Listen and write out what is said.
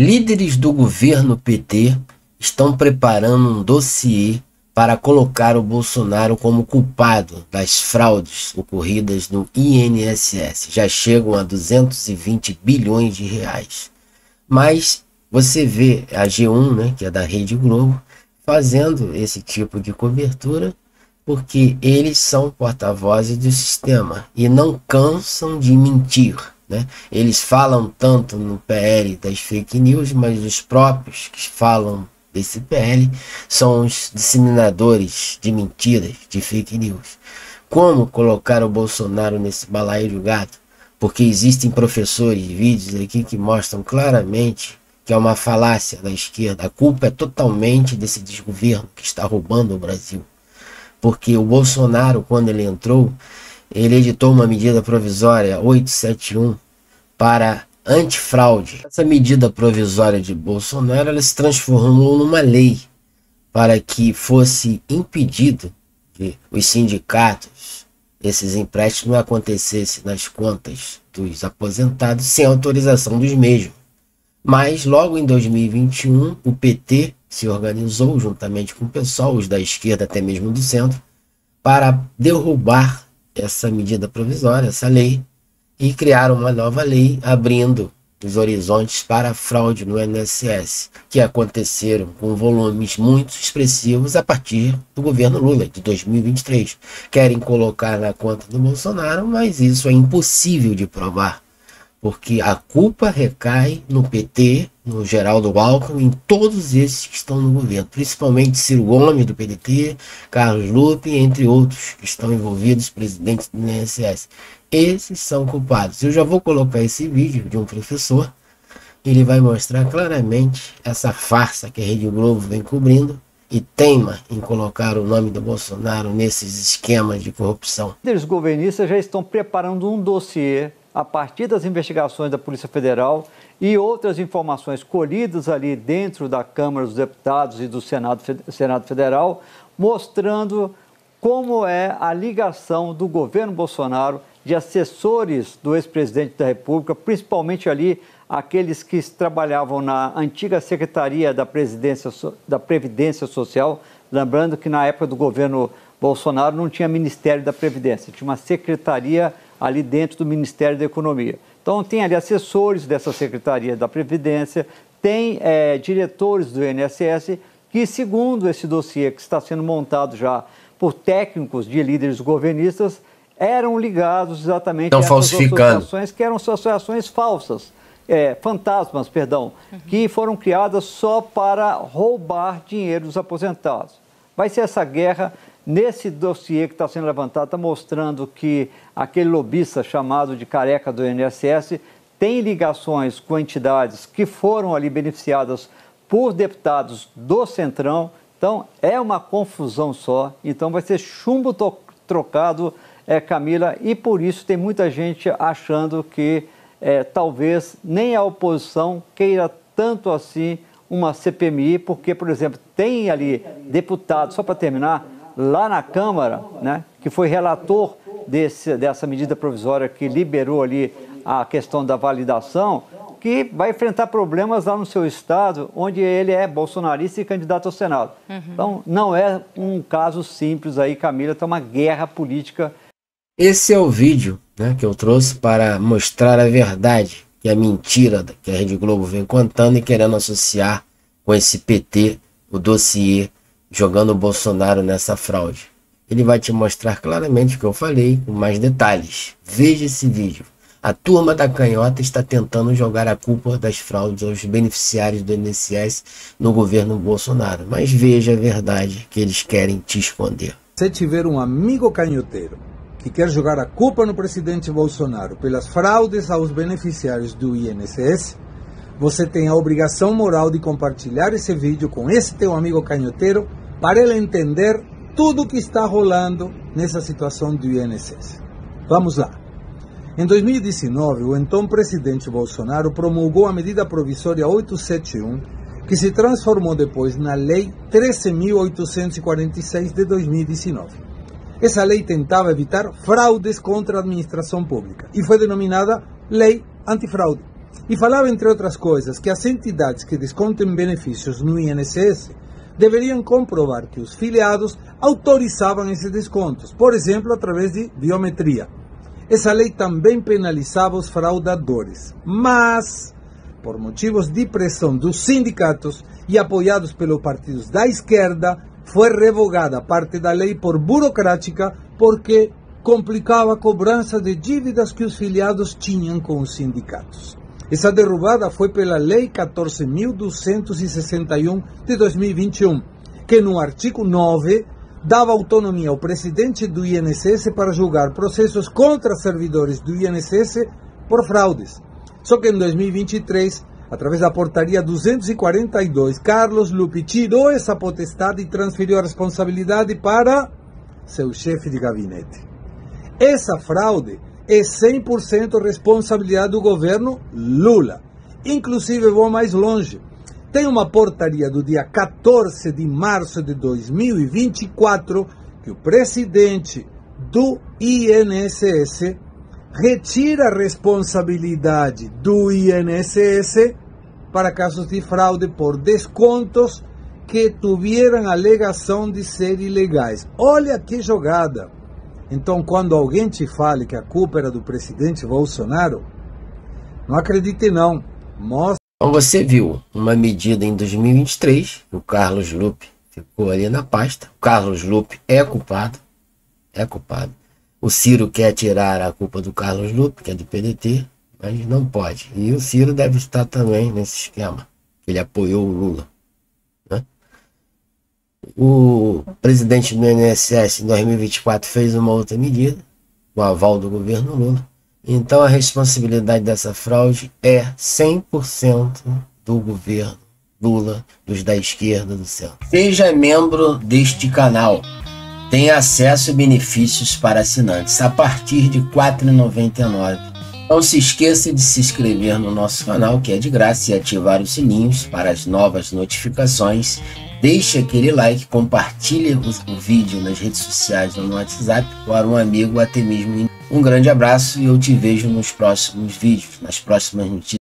Líderes do governo PT estão preparando um dossiê para colocar o Bolsonaro como culpado das fraudes ocorridas no INSS. Já chegam a 220 bilhões de reais. Mas você vê a G1, né, que é da Rede Globo, fazendo esse tipo de cobertura porque eles são porta-vozes do sistema e não cansam de mentir, né? Eles falam tanto no PL das fake news, mas os próprios que falam desse PL são os disseminadores de mentiras, de fake news. Como colocar o Bolsonaro nesse balaio de gato? Porque existem professores, vídeos aqui que mostram claramente que é uma falácia da esquerda. A culpa é totalmente desse desgoverno que está roubando o Brasil. Porque o Bolsonaro, quando ele entrou, ele editou uma medida provisória 871 para antifraude. Essa medida provisória de Bolsonaro, ela se transformou numa lei para que fosse impedido que os sindicatos, esses empréstimos não acontecessem nas contas dos aposentados sem autorização dos mesmos. Mas logo em 2021, o PT se organizou juntamente com o pessoal, os da esquerda até mesmo do centro, para derrubar essa medida provisória, essa lei, e criar uma nova lei abrindo os horizontes para a fraude no INSS, que aconteceram com volumes muito expressivos a partir do governo Lula, de 2023. Querem colocar na conta do Bolsonaro, mas isso é impossível de provar, porque a culpa recai no PT, no Geraldo Alckmin, em todos esses que estão no governo, principalmente Ciro Gomes do PDT, Carlos Lupe, entre outros que estão envolvidos, presidentes do INSS. Esses são culpados. Eu já vou colocar esse vídeo de um professor, ele vai mostrar claramente essa farsa que a Rede Globo vem cobrindo e teima em colocar o nome do Bolsonaro nesses esquemas de corrupção. Os governistas já estão preparando um dossiê a partir das investigações da Polícia Federal e outras informações colhidas ali dentro da Câmara dos Deputados e do Senado Federal, mostrando como é a ligação do governo Bolsonaro, de assessores do ex-presidente da República, principalmente ali aqueles que trabalhavam na antiga Secretaria da Previdência Social, lembrando que na época do governo Bolsonaro não tinha Ministério da Previdência, tinha uma secretaria ali dentro do Ministério da Economia. Então tem ali assessores dessa Secretaria da Previdência, tem diretores do INSS que, segundo esse dossiê que está sendo montado já por técnicos de líderes governistas, eram ligados exatamente a essas associações que eram associações falsas, fantasmas, perdão, que foram criadas só para roubar dinheiro dos aposentados. Vai ser essa guerra. Nesse dossiê que está sendo levantado, está mostrando que aquele lobista chamado de Careca do INSS tem ligações com entidades que foram ali beneficiadas por deputados do Centrão. Então, é uma confusão só. Então, vai ser chumbo trocado, Camila, e por isso tem muita gente achando que talvez nem a oposição queira tanto assim uma CPMI, porque, por exemplo, tem ali deputados, só para terminar, lá na Câmara, né, que foi relator dessa medida provisória que liberou ali a questão da validação, que vai enfrentar problemas lá no seu estado, onde ele é bolsonarista e candidato ao Senado. Então, não é um caso simples aí, Camila, está uma guerra política. Esse é o vídeo, né, que eu trouxe para mostrar a verdade, que é a mentira que a Rede Globo vem contando e querendo associar com esse PT, o dossiê, jogando o Bolsonaro nessa fraude. Ele vai te mostrar claramente o que eu falei, com mais detalhes. Veja esse vídeo. A turma da canhota está tentando jogar a culpa das fraudes aos beneficiários do INSS no governo Bolsonaro. Mas veja a verdade que eles querem te esconder. Se tiver um amigo canhoteiro que quer jogar a culpa no presidente Bolsonaro pelas fraudes aos beneficiários do INSS, você tem a obrigação moral de compartilhar esse vídeo com esse teu amigo canhoteiro para ele entender tudo o que está rolando nessa situação do INSS. Vamos lá. Em 2019, o então presidente Bolsonaro promulgou a medida provisória 871, que se transformou depois na Lei 13.846 de 2019. Essa lei tentava evitar fraudes contra a administração pública e foi denominada Lei Antifraude. E falava, entre outras coisas, que as entidades que descontem benefícios no INSS deveriam comprovar que os filiados autorizavam esses descontos, por exemplo, através de biometria. Essa lei também penalizava os fraudadores, mas, por motivos de pressão dos sindicatos e apoiados pelos partidos da esquerda, foi revogada parte da lei por burocrática porque complicava a cobrança de dívidas que os filiados tinham com os sindicatos. Essa derrubada foi pela Lei 14.261 de 2021, que no artigo 9 dava autonomia ao presidente do INSS para julgar processos contra servidores do INSS por fraudes. Só que em 2023, através da portaria 242, Carlos Lupi tirou essa potestade e transferiu a responsabilidade para seu chefe de gabinete. Essa fraude é 100% responsabilidade do governo Lula. Inclusive, vou mais longe. Tem uma portaria do dia 14 de março de 2024 que o presidente do INSS retira a responsabilidade do INSS para casos de fraude por descontos que tiveram alegação de ser ilegais. Olha que jogada! Então, quando alguém te fale que a culpa era do presidente Bolsonaro, não acredite não. Mostra. Então você viu uma medida em 2023, o Carlos Lupi ficou ali na pasta. O Carlos Lupi é culpado. É culpado. O Ciro quer tirar a culpa do Carlos Lupi, que é do PDT, mas não pode. E o Ciro deve estar também nesse esquema. Ele apoiou o Lula. O presidente do INSS em 2024 fez uma outra medida, com o aval do governo Lula. Então a responsabilidade dessa fraude é 100% do governo Lula, dos da esquerda, do centro. Seja membro deste canal. Tem acesso a benefícios para assinantes a partir de R$ 4,99. Não se esqueça de se inscrever no nosso canal, que é de graça, e ativar os sininhos para as novas notificações. Deixe aquele like, compartilhe o vídeo nas redes sociais ou no WhatsApp para um amigo, até mesmo. Um grande abraço e eu te vejo nos próximos vídeos, nas próximas notícias.